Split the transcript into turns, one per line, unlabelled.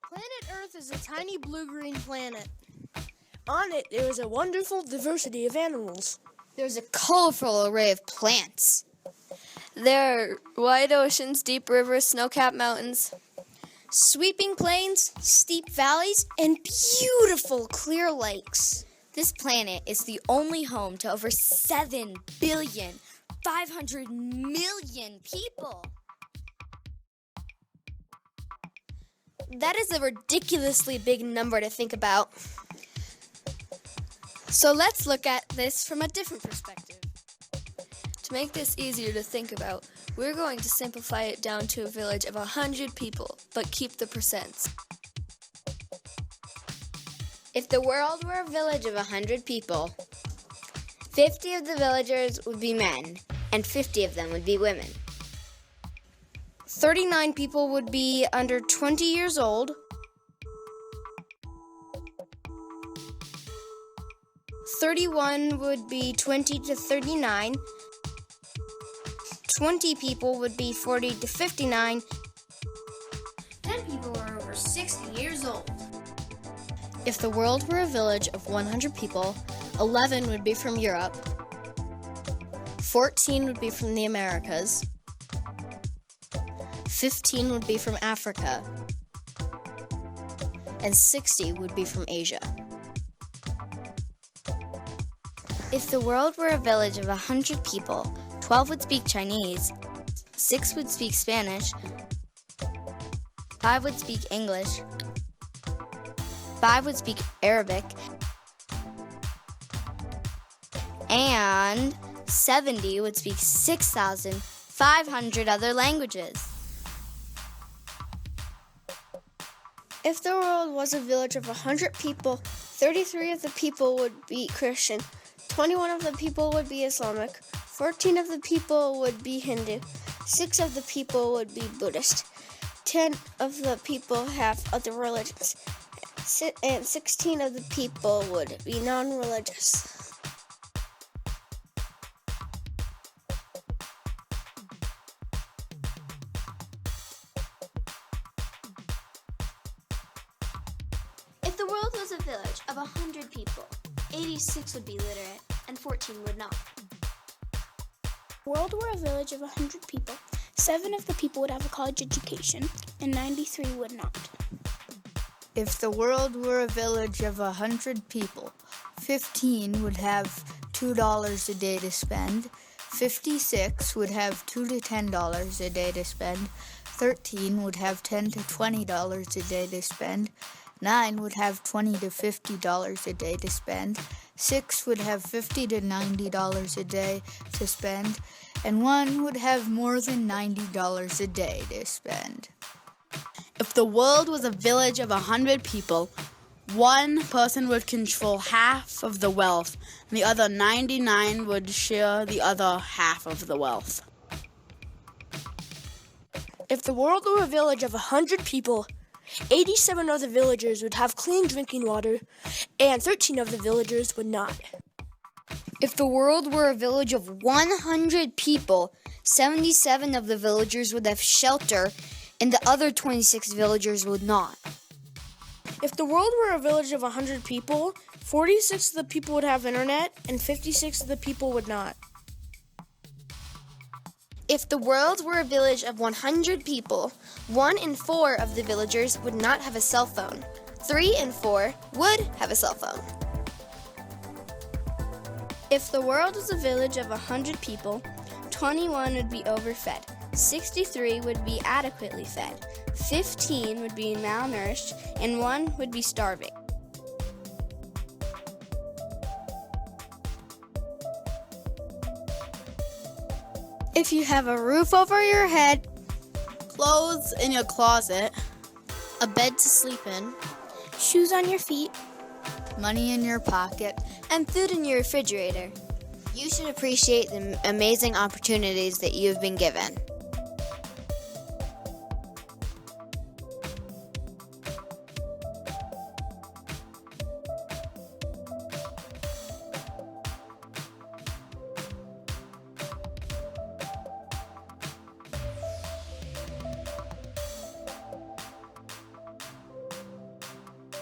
Planet Earth is a tiny blue-green planet. On it, there is a wonderful diversity of animals.
There's a colorful array of plants.
There are wide oceans, deep rivers, snow-capped mountains.
Sweeping plains, steep valleys, and beautiful clear lakes.
This planet is the only home to over 7,500,000,000 people.
That is a ridiculously big number to think about. So let's look at this from a different perspective.
To make this easier to think about, we're going to simplify it down to a village of 100 people, but keep the percents.
If the world were a village of 100 people, 50 of the villagers would be men, and 50 of them would be women.
39 people would be under 20 years old. 31 would be 20 to 39. 20 people would be 40 to 59. 10 people are over 60 years old. If the world were a village of 100 people, 11 would be from Europe. 14 would be from the Americas. 15 would be from Africa. And 60 would be from Asia.
If the world were a village of 100 people, 12 would speak Chinese, 6 would speak Spanish, 5 would speak English, 5 would speak Arabic, and 70 would speak 6,500 other languages.
If the world was a village of 100 people, 33 of the people would be Christian, 21 of the people would be Islamic, 14 of the people would be Hindu, 6 of the people would be Buddhist, 10 of the people have other religions, and 16 of the people would be non-religious.
If the world was a village of 100 people, 86 would be literate and 14 would not.
The world were a village of 100 people, 7 of the people would have a college education, and 93 would not.
If the world were a village of 100 people, 15 would have $2 a day to spend, 56 would have $2 to $10 a day to spend, 13 would have $10 to $20 a day to spend, 9 would have $20 to $50 a day to spend, 6 would have $50 to $90 a day to spend, and 1 would have more than $90 a day to spend.
If the world was a village of 100 people, one person would control half of the wealth, and the other 99 would share the other half of the wealth.
If the world were a village of 100 people, 87 of the villagers would have clean drinking water, and 13 of the villagers would not.
If the world were a village of 100 people, 77 of the villagers would have shelter, and the other 26 villagers would not.
If the world were a village of 100 people, 46 of the people would have internet, and 56 of the people would not. If the world were a village of 100 people, 1 in 4 of the villagers would not have a cell phone. 3 in 4 would have a cell phone. If the world was a village of 100 people, 21 would be overfed, 63 would be adequately fed, 15 would be malnourished, and 1 would be starving. If you have a roof over your head,
Clothes in your closet,
a bed to sleep in,
Shoes on your feet,
Money in your pocket,
and food in your refrigerator,
You should appreciate the amazing opportunities that you've been given.